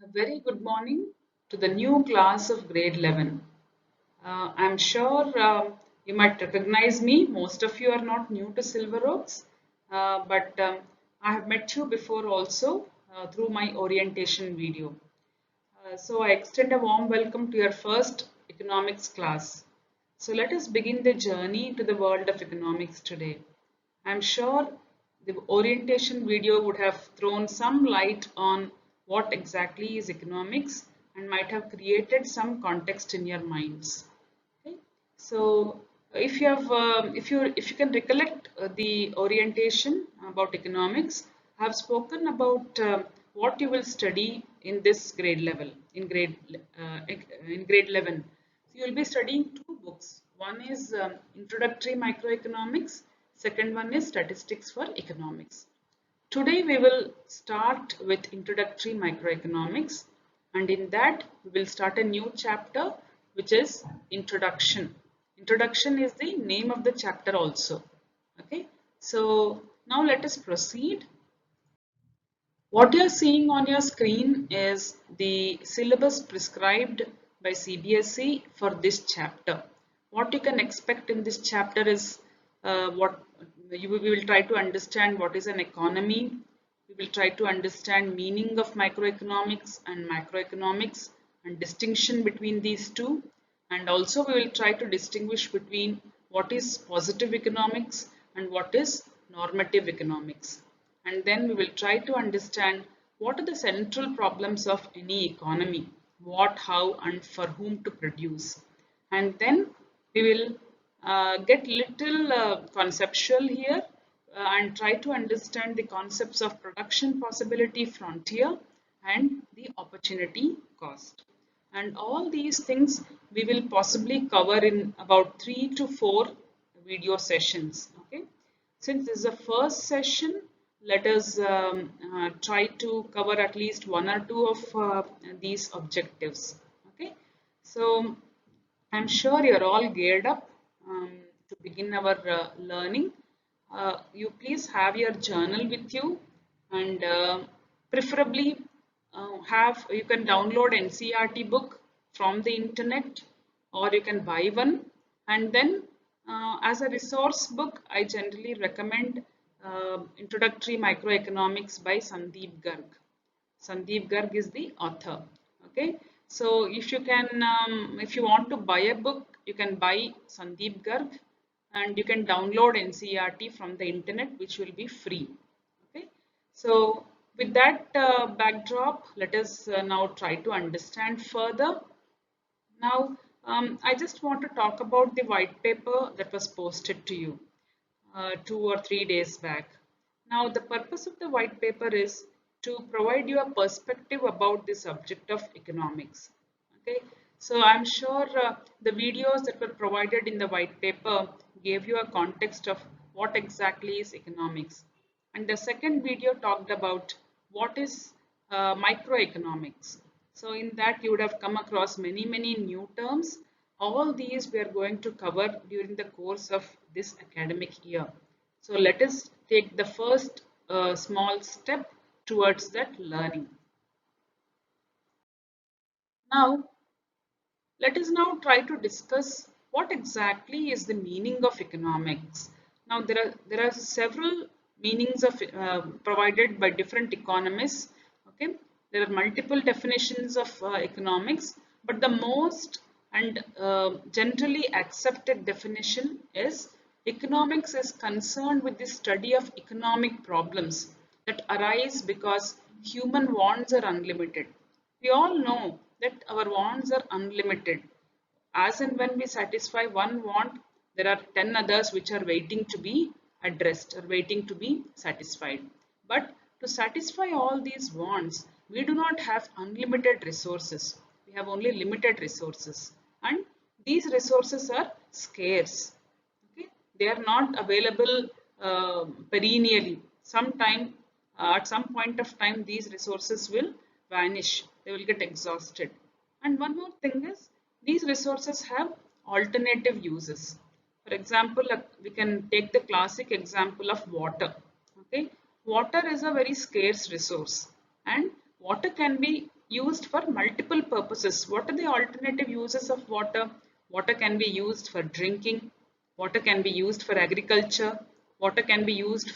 A very good morning to the new class of grade 11. I'm sure you might recognize me. Most of you are not new to Silver Oaks, but I have met you before also through my orientation video. So I extend a warm welcome to your first economics class. So let us begin the journey to the world of economics today. I'm sure the orientation video would have thrown some light on what exactly is economics and might have created some context in your minds. Okay. So if you can recollect the orientation about economics, I have spoken about what you will study in this grade level in grade 11. So you will be studying two books. One is Introductory Microeconomics. Second one is Statistics for Economics. Today we will start with Introductory Microeconomics, and in that we will start a new chapter which is Introduction. Introduction is the name of the chapter also. Okay, so now let us proceed. What you are seeing on your screen is the syllabus prescribed by CBSE for this chapter. What you can expect in this chapter is we will try to understand what is an economy. We will try to understand meaning of microeconomics and macroeconomics and distinction between these two. And also we will try to distinguish between what is positive economics and what is normative economics. And then we will try to understand what are the central problems of any economy, what, how, and for whom to produce. And then we will get little conceptual here and try to understand the concepts of production possibility frontier and the opportunity cost. And all these things we will possibly cover in about 3 to 4 video sessions. Okay. Since this is the first session, let us try to cover at least one or two of these objectives. Okay. So I'm sure you're all geared up to begin our learning. You please have your journal with you, and preferably you can download NCERT book from the internet, or you can buy one. And then as a resource book, I generally recommend Introductory Microeconomics by Sandeep Garg. Sandeep Garg is the author. Okay, so if you want to buy a book, you can buy Sandeep Garg, and you can download NCERT from the internet, which will be free. Okay, so with that backdrop, let us now try to understand further. Now, I just want to talk about the white paper that was posted to you 2 or 3 days back. Now, the purpose of the white paper is to provide you a perspective about the subject of economics. Okay, so I'm sure the videos that were provided in the white paper gave you a context of what exactly is economics. And the second video talked about what is microeconomics. So in that you would have come across many new terms. All these we are going to cover during the course of this academic year. So let us take the first small step towards that learning. Now, let us now try to discuss what exactly is the meaning of economics. Now, there are several meanings of provided by different economists. Okay, there are multiple definitions of economics, but the most and generally accepted definition is economics is concerned with the study of economic problems that arise because human wants are unlimited. We all know that our wants are unlimited. As and when we satisfy one want, there are 10 others which are waiting to be addressed or waiting to be satisfied. But to satisfy all these wants, we do not have unlimited resources. We have only limited resources, and these resources are scarce. Okay? They are not available perennially. At some point of time, these resources will vanish. They will get exhausted. And one more thing is, these resources have alternative uses. For example, we can take the classic example of water. Okay, water is a very scarce resource, and water can be used for multiple purposes. What are the alternative uses of water? Water can be used for drinking, water can be used for agriculture, water can be used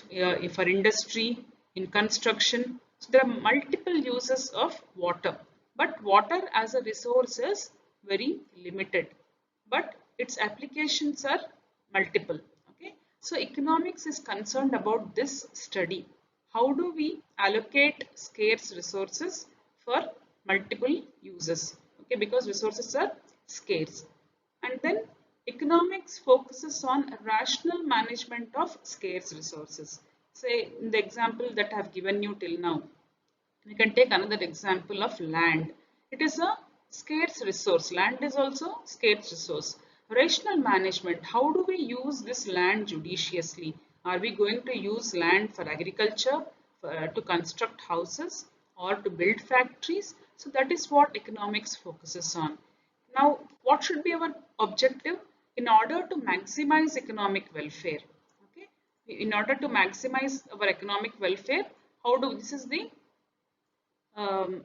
for industry, in construction. So there are multiple uses of water, but water as a resource is very limited, but its applications are multiple. Okay, so economics is concerned about this study. How do we allocate scarce resources for multiple uses? Okay, because resources are scarce. And then economics focuses on rational management of scarce resources. Say in the example that I have given you till now, we can take another example of land. It is a scarce resource. Land is also scarce resource. Rational management. How do we use this land judiciously? Are we going to use land for agriculture, to construct houses, or to build factories? So that is what economics focuses on. Now, what should be our objective? In order to maximize economic welfare. Okay. In order to maximize our economic welfare, how do this is the um,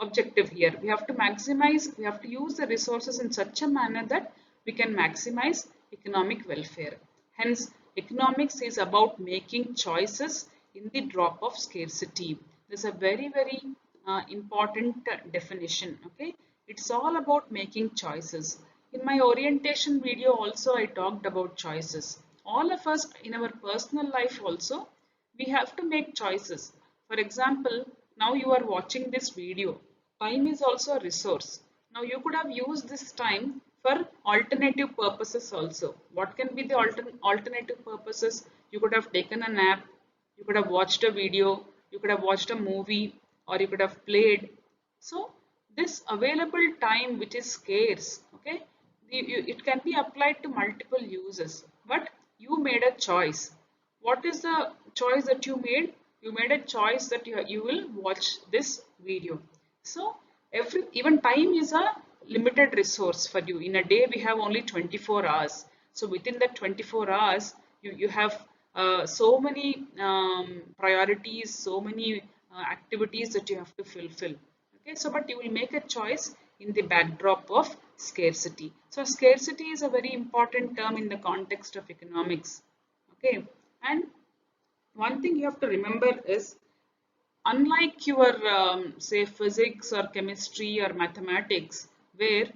objective here. We have to maximize, we have to use the resources in such a manner that we can maximize economic welfare. Hence, economics is about making choices in the drop of scarcity. This is a very important definition. Okay, it's all about making choices. In my orientation video also I talked about choices. All of us in our personal life also, we have to make choices. For example, now you are watching this video. Time is also a resource. Now you could have used this time for alternative purposes also. What can be the alternative purposes? You could have taken a nap, you could have watched a video, you could have watched a movie, or you could have played. So this available time which is scarce, okay, it can be applied to multiple uses, but you made a choice. What is the choice that you made? You made a choice that you will watch this video. So even time is a limited resource for you. In a day we have only 24 hours. So within that 24 hours you have so many priorities, so many activities that you have to fulfill. Okay, so but you will make a choice in the backdrop of scarcity. So scarcity is a very important term in the context of economics. Okay, and one thing you have to remember is, unlike your say physics or chemistry or mathematics, where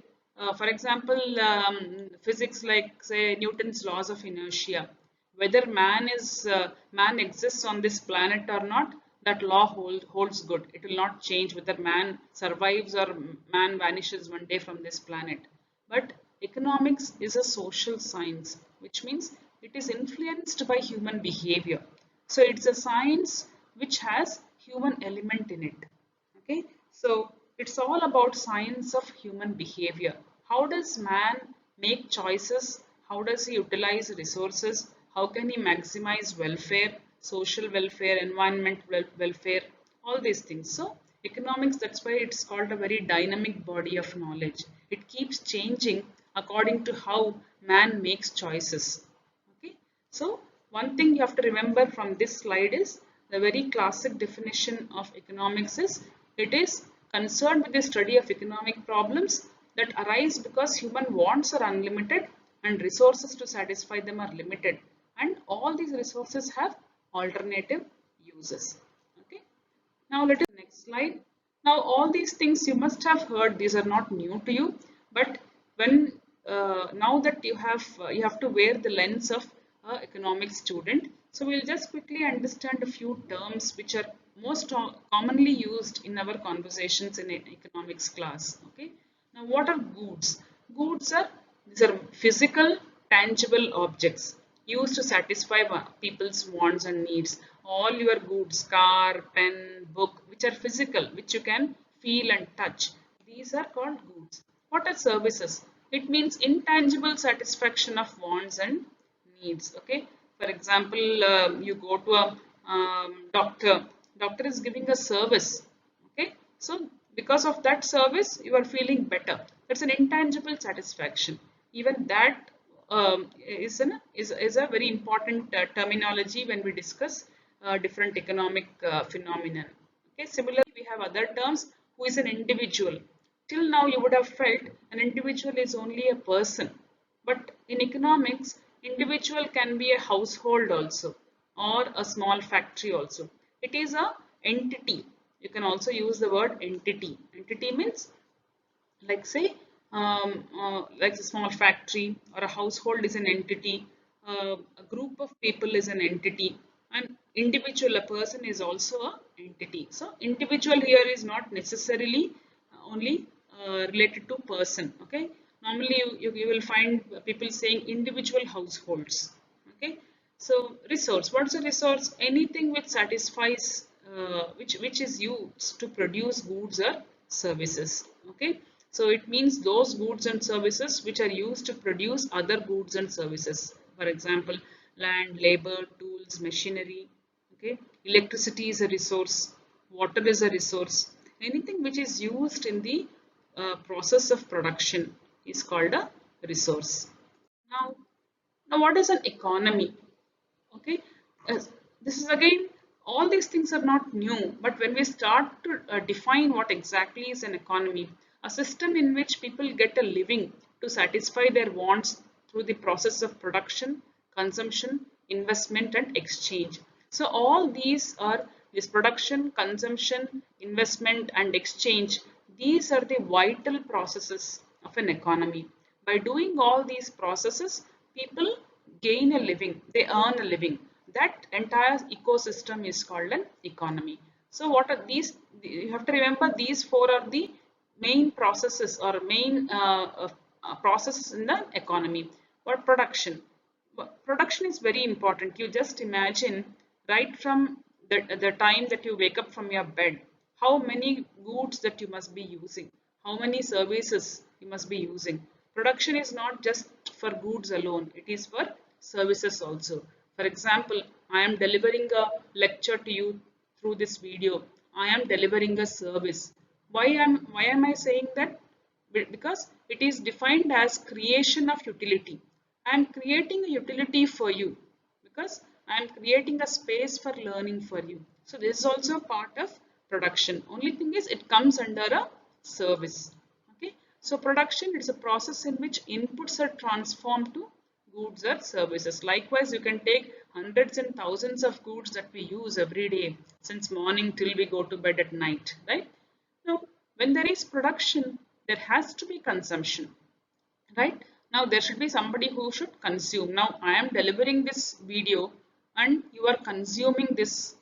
for example physics, like say Newton's laws of inertia, whether man exists on this planet or not, that law holds good. It will not change whether man survives or man vanishes one day from this planet. But economics is a social science, which means it is influenced by human behavior. So it's a science which has human element in it. Okay, so it's all about science of human behavior. How does man make choices? How does he utilize resources? How can he maximize welfare, social welfare, environmental welfare, all these things. So economics, that's why it's called a very dynamic body of knowledge. It keeps changing according to how man makes choices. Okay, so one thing you have to remember from this slide is, the very classic definition of economics is, it is concerned with the study of economic problems that arise because human wants are unlimited and resources to satisfy them are limited, and all these resources have alternative uses. Okay, now let us next slide. Now all these things you must have heard, these are not new to you, but when now that you have to wear the lens of economics student. So we'll just quickly understand a few terms which are most commonly used in our conversations in economics class. Okay. Now what are goods? Goods are, these are physical, tangible objects used to satisfy people's wants and needs. All your goods, car, pen, book, which are physical, which you can feel and touch, these are called goods. What are services? It means intangible satisfaction of wants and needs. Okay, for example, you go to a doctor is giving a service. Okay, so because of that service you are feeling better. That's an intangible satisfaction. Even that is a very important terminology when we discuss different economic phenomenon. Okay, similarly we have other terms who is an individual. Till now, you would have felt an individual is only a person. But in economics, individual can be a household also or a small factory also. It is a entity. You can also use the word entity. Entity means like say like a small factory or a household is an entity, a group of people is an entity, and individual, a person is also a entity. So individual here is not necessarily only related to person. Okay, normally you will find people saying individual households. Okay, so resource, what is a resource? Anything which satisfies which is used to produce goods or services. Okay, so it means those goods and services which are used to produce other goods and services. For example, land, labor, tools, machinery. Okay, electricity is a resource, water is a resource. Anything which is used in the process of production is called a resource. Now, now what is an economy? Okay, As- this is again, all these things are not new, but when we start to define what exactly is an economy, a system in which people get a living to satisfy their wants through the process of production, consumption, investment, and exchange. So all these are this production, consumption, investment, and exchange. These are the vital processes of an economy. By doing all these processes, people gain a living, they earn a living. That entire ecosystem is called an economy. So what are these? You have to remember these four are the main processes or main processes in the economy. What production? Production is very important. You just imagine right from the time that you wake up from your bed, how many goods that you must be using, how many services you must be using. Production is not just for goods alone, it is for services also. For example, I am delivering a lecture to you through this video. I am delivering a service. Why am I saying that? Because it is defined as creation of utility. I am creating a utility for you because I am creating a space for learning for you. So this is also part of production. Only thing is it comes under a service. Okay. So production is a process in which inputs are transformed to goods or services. Likewise, you can take hundreds and thousands of goods that we use every day since morning till we go to bed at night, right? Now, when there is production, there has to be consumption, right? Now, there should be somebody who should consume. Now, I am delivering this video and you are consuming this,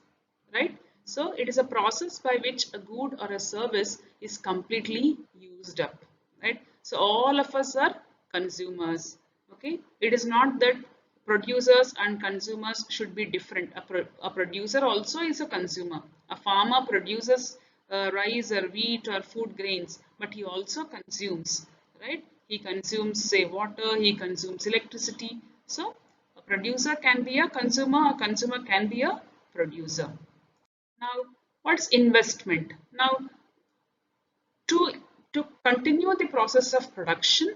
right? So, it is a process by which a good or a service is completely used up, right? So, all of us are consumers, okay? It is not that producers and consumers should be different. A producer also is a consumer. A farmer produces rice or wheat or food grains, but he also consumes, right? He consumes, say, water, he consumes electricity. So, a producer can be a consumer can be a producer. Now, what's investment? Now, to, to continue the process of production,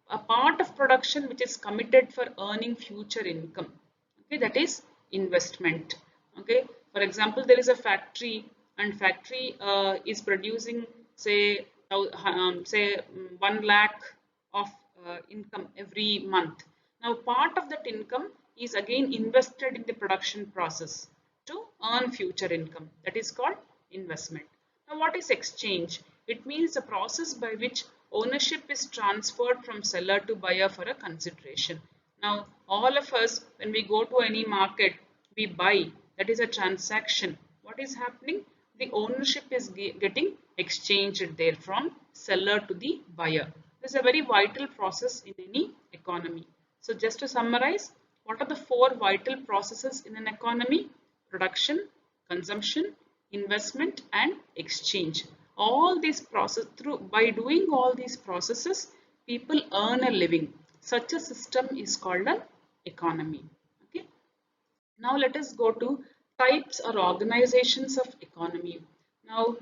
a part of production which is committed for earning future income, okay, that is investment. Okay, for example, there is a factory and factory is producing say 1 lakh of income every month. Now part of that income is again invested in the production process to earn future income, that is called investment. Now what is exchange? It means a process by which ownership is transferred from seller to buyer for a consideration. Now, all of us, when we go to any market, we buy. That is a transaction. What is happening? The ownership is getting exchanged there from seller to the buyer. This is a very vital process in any economy. So, just to summarize, what are the four vital processes in an economy? Production, consumption, investment, and exchange. All these process through by doing all these processes, people earn a living. Such a system is called an economy. Okay. Now let us go to types or organizations of economy. Now,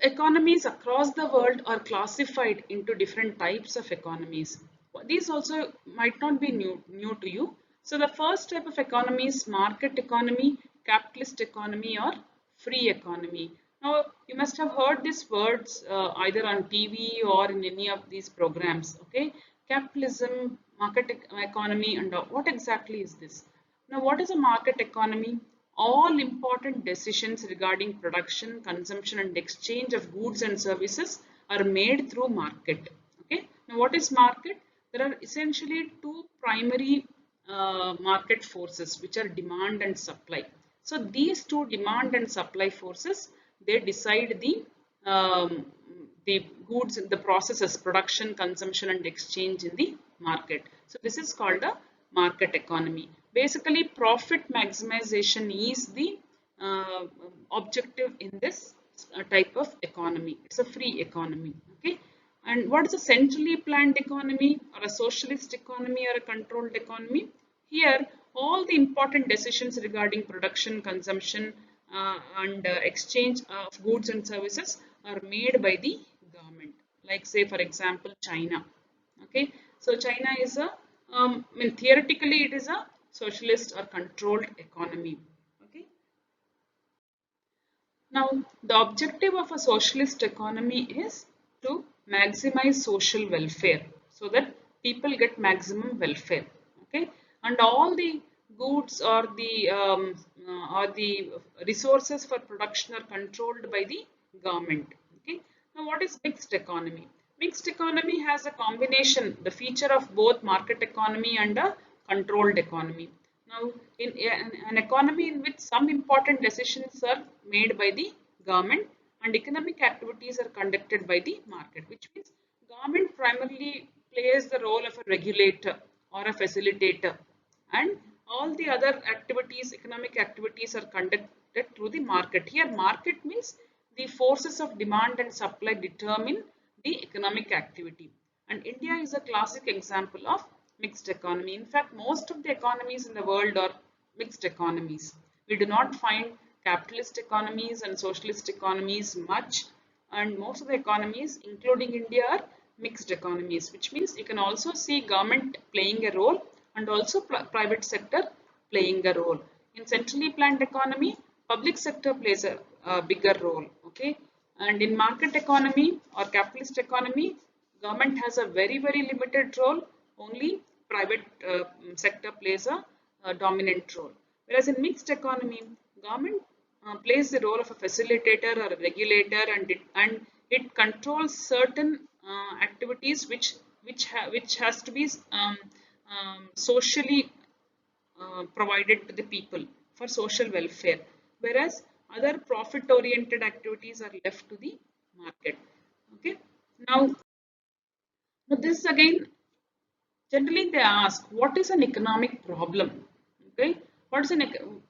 economies across the world are classified into different types of economies. These also might not be new to you. So the first type of economy is market economy, capitalist economy, or free economy. Now, you must have heard these words either on TV or in any of these programs. Okay, capitalism, market economy, and what exactly is this? Now, what is a market economy? All important decisions regarding production, consumption, and exchange of goods and services are made through market. Okay, now what is market? There are essentially two primary market forces, which are demand and supply. So these two demand and supply forces, they decide the goods, the processes, production, consumption, and exchange in the market. So this is called a market economy. Basically, profit maximization is the uh, objective in this type of economy. It's a free economy. Okay. And what is a centrally planned economy, or a socialist economy, or a controlled economy? Here, all the important decisions regarding production, consumption, and exchange of goods and services are made by the government. Like, say, for example, China. Okay, so China is a, I mean, theoretically, it is a socialist or controlled economy. Okay, now, the objective of a socialist economy is to maximize social welfare so that people get maximum welfare. Okay, and all the goods or the resources for production are controlled by the government. Okay, now what is mixed economy? Mixed economy has a combination, the feature of both market economy and a controlled economy. Now, in an economy in which some important decisions are made by the government and economic activities are conducted by the market, which means government primarily plays the role of a regulator or a facilitator, and all the other activities, economic activities, are conducted through the market. Here, market means the forces of demand and supply determine the economic activity. And India is a classic example of mixed economy. In fact, most of the economies in the world are mixed economies. We do not find capitalist economies and socialist economies much, and most of the economies, including India, are mixed economies, which means you can also see government playing a role and also private sector playing a role. In centrally planned economy, public sector plays a bigger role. Okay, and in market economy or capitalist economy, government has a very limited role. Only private sector plays a dominant role. Whereas in mixed economy, government plays the role of a facilitator or a regulator, and it controls certain activities which has to be socially provided to the people for social welfare, whereas other profit oriented activities are left to the market. Okay, now, this again, generally they ask, what is an economic problem? Okay, what is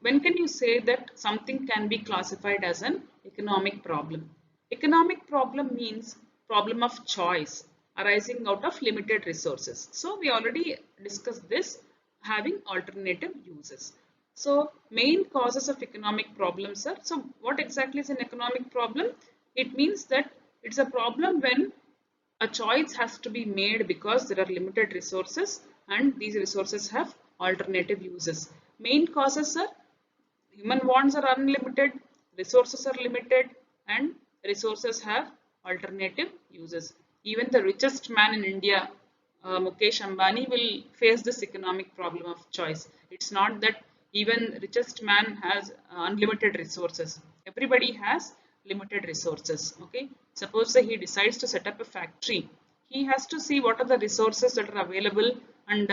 when can you say that something can be classified as an economic problem? Economic problem means problem of choice arising out of limited resources. So we already discussed this, having alternative uses. So main causes of economic problems are, so what exactly is an economic problem? It means that it's a problem when a choice has to be made because there are limited resources and these resources have alternative uses. Main causes are human wants are unlimited, resources are limited, and resources have alternative uses. Even the richest man in India, Mukesh Ambani, will face this economic problem of choice. It's not that even richest man has unlimited resources. Everybody has limited resources. Okay, suppose that he decides to set up a factory, he has to see what are the resources that are available, and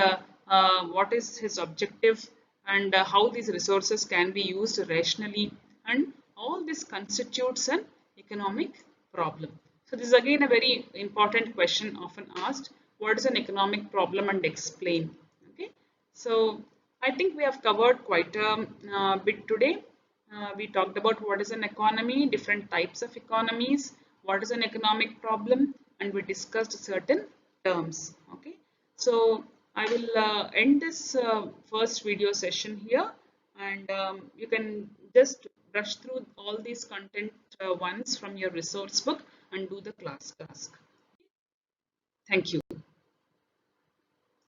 what is his objective, and how these resources can be used rationally, and all this constitutes an economic problem. So this is again a very important question often asked, what is an economic problem, and explain. Okay, so I think we have covered quite a bit today. We talked about what is an economy, different types of economies, what is an economic problem, and we discussed certain terms. Okay, so I will end this first video session here, and you can just brush through all these content once from your resource book and do the class task. Thank you.